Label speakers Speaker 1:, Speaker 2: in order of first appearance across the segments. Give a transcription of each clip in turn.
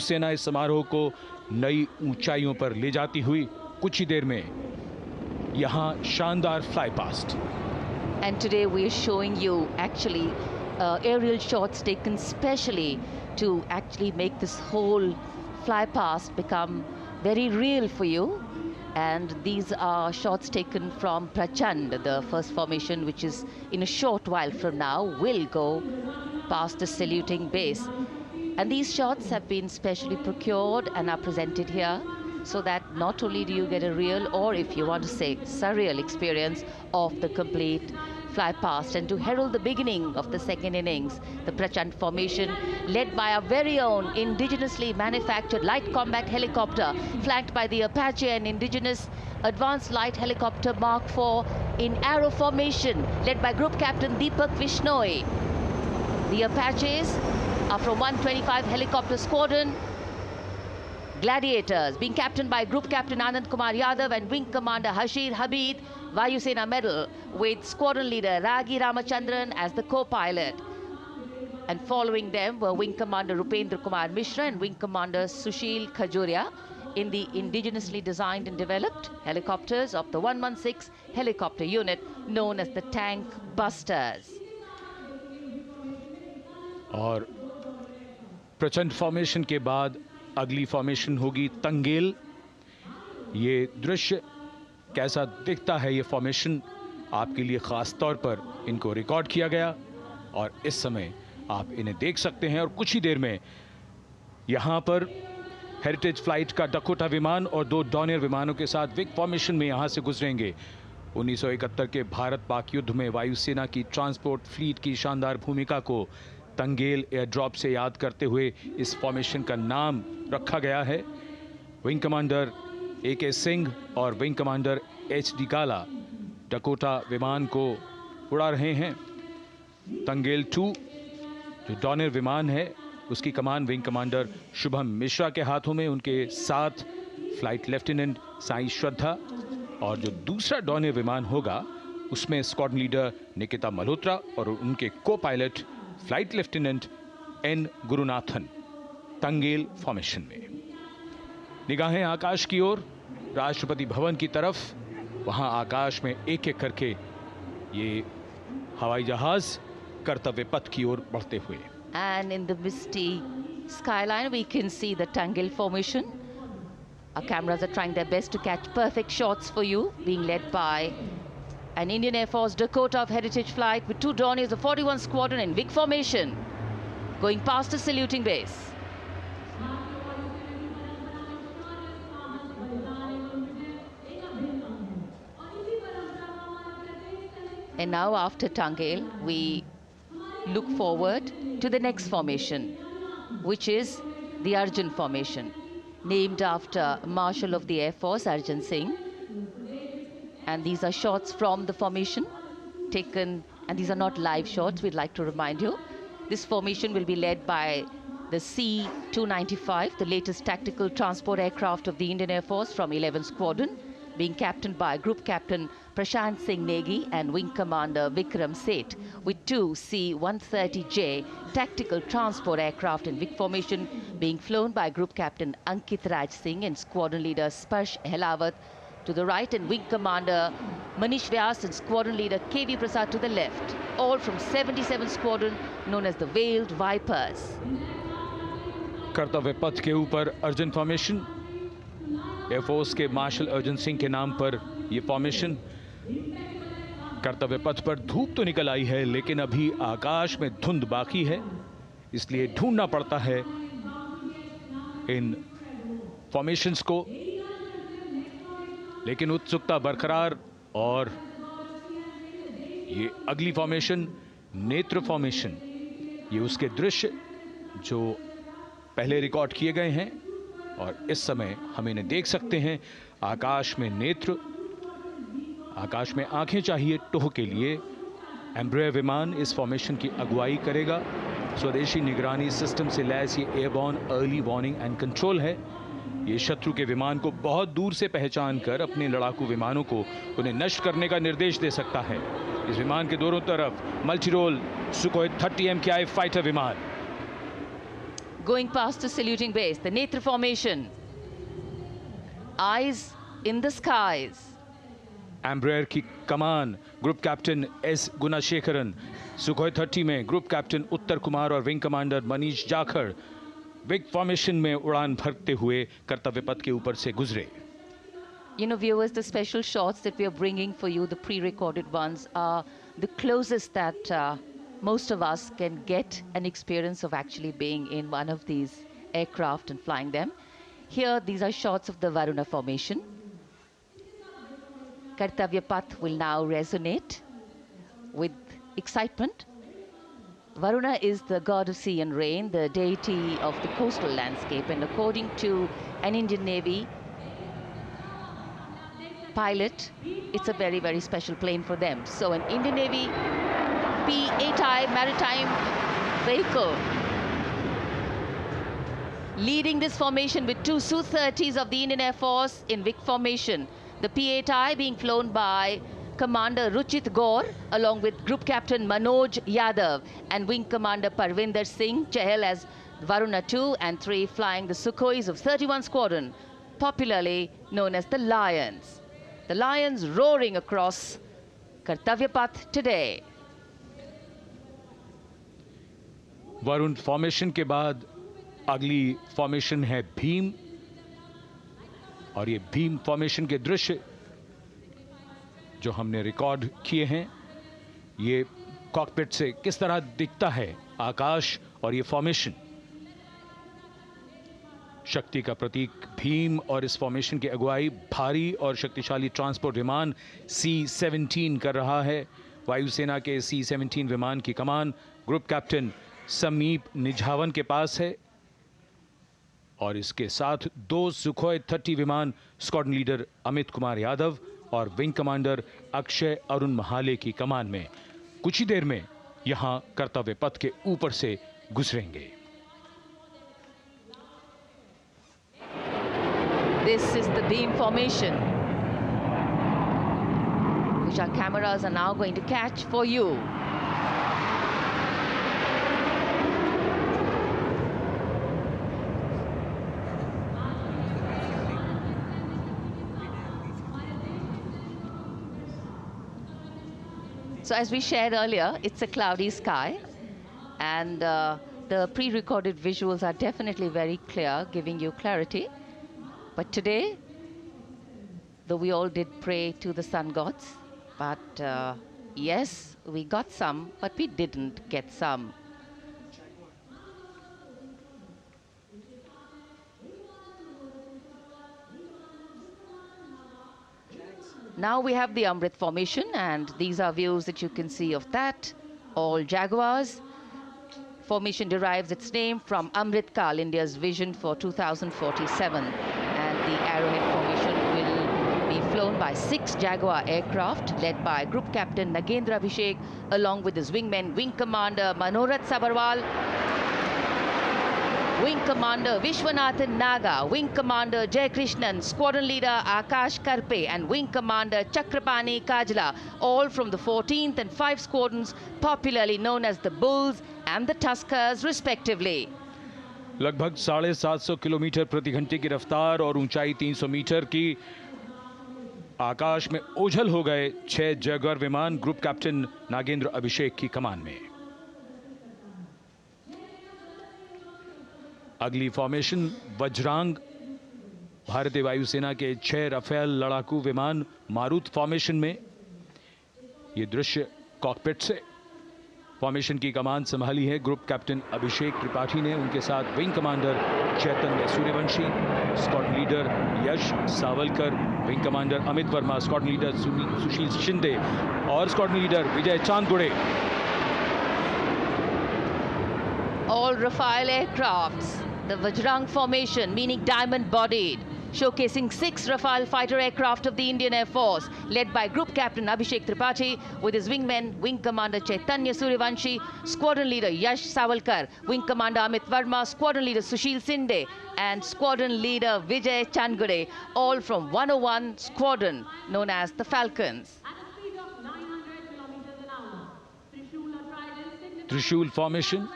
Speaker 1: सेना इस समारोह को नई ऊंचाइयों पर ले जाती हुई कुछ ही देर में यहां शानदार fly past.
Speaker 2: And today we are showing you actually aerial shots taken specially to actually make this whole fly past become very real for you. And these are shots taken from Prachand, the first formation, which is in a short while from now will go past the saluting base. And these shots have been specially procured and are presented here so that not only do you get a real, or if you want to say surreal experience of the complete fly past, and to herald the beginning of the second innings, the Prachand formation led by our very own indigenously manufactured light combat helicopter flanked by the Apache and indigenous advanced light helicopter Mark IV in arrow formation led by Group Captain Deepak Vishnoi. The Apaches are from 125 helicopter squadron. Gladiators being captained by Group Captain Anand Kumar Yadav and Wing Commander Hashir Habib, Vayu Sena medal, with Squadron Leader Ragi Ramachandran as the co-pilot. And following them were Wing Commander Rupendra Kumar Mishra and Wing Commander Sushil Khajuria in the indigenously designed and developed helicopters of the 116 helicopter unit known as the Tank Busters.
Speaker 1: और प्रचंड formation के बाद अगली formation होगी तंगेल। ये दृश्य कैसा दिखता है, ये फॉर्मेशन आपके लिए खास तौर पर इनको रिकॉर्ड किया गया और इस समय आप इन्हें देख सकते हैं। और कुछ ही देर में यहाँ पर हेरिटेज फ्लाइट का डकोटा विमान और 2 डॉनियर विमानों के साथ विग फॉर्मेशन में यहाँ से गुजरेंगे। 1971 के भारत पाक युद्ध में वायुसेना की ट्रांसपोर्ट फ्लीट की शानदार भूमिका को तंगेल एयर ड्रॉप से याद करते हुए इस फॉर्मेशन का नाम रखा गया है। विंग कमांडर AK सिंह और विंग कमांडर HD काला डकोटा विमान को उड़ा रहे हैं। तंगेल 2 जो डॉनियर विमान है उसकी कमान विंग कमांडर शुभम मिश्रा के हाथों में, उनके साथ फ्लाइट लेफ्टिनेंट साई श्रद्धा, और जो दूसरा डॉनियर विमान होगा उसमें स्क्वाड्रन लीडर निकिता मल्होत्रा और उनके को pilot flight lieutenant N Gurunathan. Tangail formation में निगाहें आकाश की ओर, राष्ट्रपति भवन की तरफ। वहां आकाश में एक एक करके ये हवाई जहाज कर्तव्य पथ की ओर बढ़ते हुए।
Speaker 2: And in the misty skyline we can see the Tangel formation. Our cameras are trying their best to catch perfect shots for you, being led by an Indian Air Force Dakota of Heritage Flight with 2 Dorniers of 41 Squadron in big formation, going past the saluting base. And now after Tangel, we look forward to the next formation, which is the Arjun formation, named after Marshal of the Air Force Arjun Singh. And these are shots from the formation taken, and these are not live shots, we'd like to remind you. This formation will be led by the C-295, the latest tactical transport aircraft of the Indian Air Force from 11 Squadron, being captained by Group Captain Prashant Singh Negi and Wing Commander Vikram Seth, with 2 C-130J tactical transport aircraft in big formation being flown by Group Captain Ankit Raj Singh and Squadron Leader Sparsh Helawat to the right, and Wing Commander Manish Vyas and Squadron Leader KV Prasad to the left, all from 77 Squadron known as the Veiled Vipers.
Speaker 1: कर्तव्य पथ के ऊपर Arjun formation, air force के martial Arjun Singh के नाम पर यह formation. कर्तव्य पथ पर धूप तो निकल आई है लेकिन अभी आकाश में धुंध बाकी है, इसलिए ढूंढना पड़ता है इन फॉर्मेशंस को, लेकिन उत्सुकता बरकरार। और ये अगली फॉर्मेशन नेत्र फॉर्मेशन, ये उसके दृश्य जो पहले रिकॉर्ड किए गए हैं और इस समय हम इन्हें देख सकते हैं। आकाश में नेत्र, आकाश में आंखें चाहिए टोह के लिए। एम्ब्रेयर विमान इस फॉर्मेशन की अगुवाई करेगा। स्वदेशी निगरानी सिस्टम से लैस ये airborne early warning and control है। ये शत्रु के विमान को बहुत दूर से पहचान कर अपने लड़ाकू विमानों को उन्हें नष्ट करने का निर्देश दे सकता है। इस विमान के दोनों तरफ multi role Sukhoi 30 MKI fighter विमान।
Speaker 2: going past the saluting base, the Netra formation. Eyes in the skies.
Speaker 1: Embraer की कमान ग्रुप कैप्टन एस गुणाशेखरन, सुखोई 30 में ग्रुप कैप्टन उत्तर कुमार और wing commander Manish Jakhar big formation में उड़ान भरते हुए कर्तव्य पथ के ऊपर से गुजरे.
Speaker 2: You know, viewers, the special shots that we are bringing for you, the pre-recorded ones, are the closest that most of us can get an experience of actually being in one of these aircraft and flying them. Here, these are shots of the Varuna formation. Kartavya Path will now resonate with excitement. Varuna is the god of sea and rain, the deity of the coastal landscape, and according to an Indian Navy pilot, it's a very, very special plane for them. So an Indian Navy P-8I maritime vehicle leading this formation with two Su-30s of the Indian Air Force in Vic formation. The P-8I being flown by Commander Ruchit Gaur along with Group Captain Manoj Yadav and Wing Commander Parvinder Singh Chahal as Varuna 2 and 3 flying the Sukhois of 31 Squadron, popularly known as the Lions. The Lions roaring across Kartavya Path today.
Speaker 1: Varun formation के बाद अगली formation है भीम, और ये Bhim formation के दृश्य जो हमने रिकॉर्ड किए हैं, ये कॉकपिट से किस तरह दिखता है आकाश और ये फॉर्मेशन. शक्ति का प्रतीक भीम और इस फॉर्मेशन की अगुवाई भारी और शक्तिशाली ट्रांसपोर्ट विमान C-17 कर रहा है. वायुसेना के C-17 विमान की कमान ग्रुप कैप्टन समीप निझावन के पास है और इसके साथ दो सुखोई 30 विमान स्क्वाड्रन लीडर अमित कुमार यादव और विंग कमांडर अक्षय अरुण महाले की कमान में कुछ ही देर में यहां कर्तव्य पथ के ऊपर से गुजरेंगे.
Speaker 2: This is the beam formation, which our cameras are now going to catch for you. So as we shared earlier, it's a cloudy sky, and the pre-recorded visuals are definitely very clear, giving you clarity. But today, though we all did pray to the sun gods, but yes, we got some, but we didn't get some. Now we have the Amrit formation, and these are views that you can see of that. All Jaguars. Formation derives its name from Amrit Kal, India's vision for 2047. And the Arrowhead formation will be flown by 6 Jaguar aircraft, led by Group Captain Nagendra Abhishek, along with his wingmen, Wing Commander Manorat Sabarwal, Wing Commander Vishwanathan Naga, Wing Commander Jay Krishnan, Squadron Leader Akash Karpe, and Wing Commander Chakrapani Kajla, all from the 14th and 5 squadrons, popularly known as the Bulls and the Tuskers, respectively.
Speaker 1: लगभग 750 kilometre प्रति घंटे की रफ्तार और ऊंचाई 300 metre की आकाश में ओझल हो गए 6 जैगुआर विमान ग्रुप कैप्टन नागेंद्र अभिषेक की कमान में. अगली फॉर्मेशन वज्रांग, भारतीय वायुसेना के 6 राफेल लड़ाकू विमान मारुत फॉर्मेशन में. ये दृश्य कॉकपिट से. फॉर्मेशन की कमान संभाली है ग्रुप कैप्टन अभिषेक त्रिपाठी ने, उनके साथ wing commander Chaitanya Suryavanshi, squadron leader Yash Savalkar, wing commander Amit Verma, squadron leader Sushil Shinde और squadron leader Vijay Chandgude.
Speaker 2: All Rafale aircrafts, the Vajrang formation, meaning diamond-bodied, showcasing 6 Rafale fighter aircraft of the Indian Air Force, led by Group Captain Abhishek Tripathi, with his wingmen, Wing Commander Chaitanya Suryavanshi, Squadron Leader Yash Savalkar, Wing Commander Amit Verma, Squadron Leader Sushil Sinde, and Squadron Leader Vijay Chandgade, all from 101 Squadron, known as the Falcons.
Speaker 1: Trishul formation.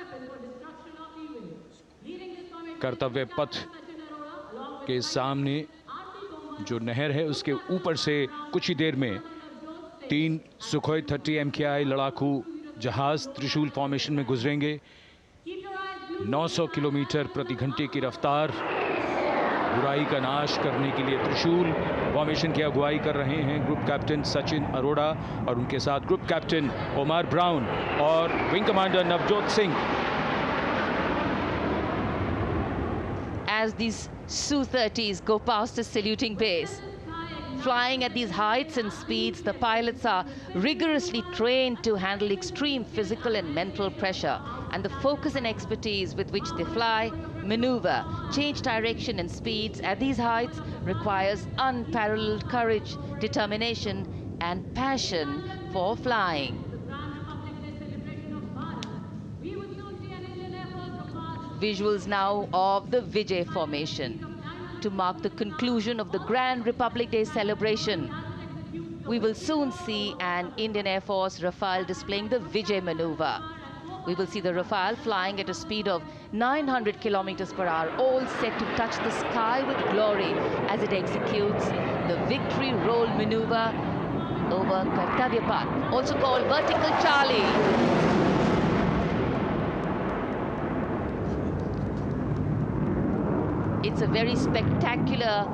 Speaker 1: कर्तव्य पथ के सामने जो नहर है उसके ऊपर से कुछ ही देर में 3 सुखोई 30 MKI लड़ाकू जहाज त्रिशूल फॉर्मेशन में गुजरेंगे। 900 किलोमीटर प्रति घंटे की रफ्तार, बुराई का नाश करने के लिए त्रिशूल फॉर्मेशन की अगुवाई कर रहे हैं ग्रुप कैप्टन सचिन अरोड़ा और उनके साथ ग्रुप कैप्टन ओमार ब्राउन और wing commander Navjot Singh.
Speaker 2: As these Su-30s go past the saluting base, flying at these heights and speeds, the pilots are rigorously trained to handle extreme physical and mental pressure, and the focus and expertise with which they fly, maneuver, change direction and speeds at these heights requires unparalleled courage, determination and passion for flying. Visuals now of the Vijay formation to mark the conclusion of the Grand Republic Day celebration. We will soon see an Indian Air Force Rafale displaying the Vijay maneuver. We will see the Rafale flying at a speed of 900 kilometers per hour, all set to touch the sky with glory as it executes the victory roll maneuver over Kartavya Path, also called vertical Charlie. It's a very spectacular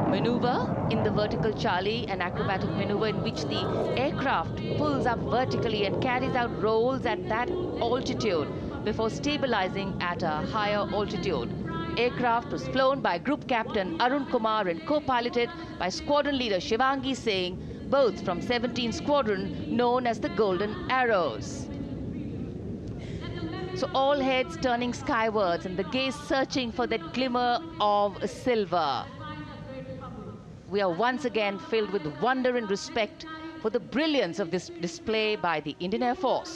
Speaker 2: maneuver in the vertical Charlie, an acrobatic maneuver in which the aircraft pulls up vertically and carries out rolls at that altitude before stabilizing at a higher altitude. Aircraft was flown by Group Captain Arun Kumar and co-piloted by Squadron Leader Shivangi Singh, both from 17th Squadron known as the Golden Arrows. So all heads turning skywards and the gaze searching for that glimmer of silver. We are once again filled with wonder and respect for the brilliance of this display by the Indian Air Force.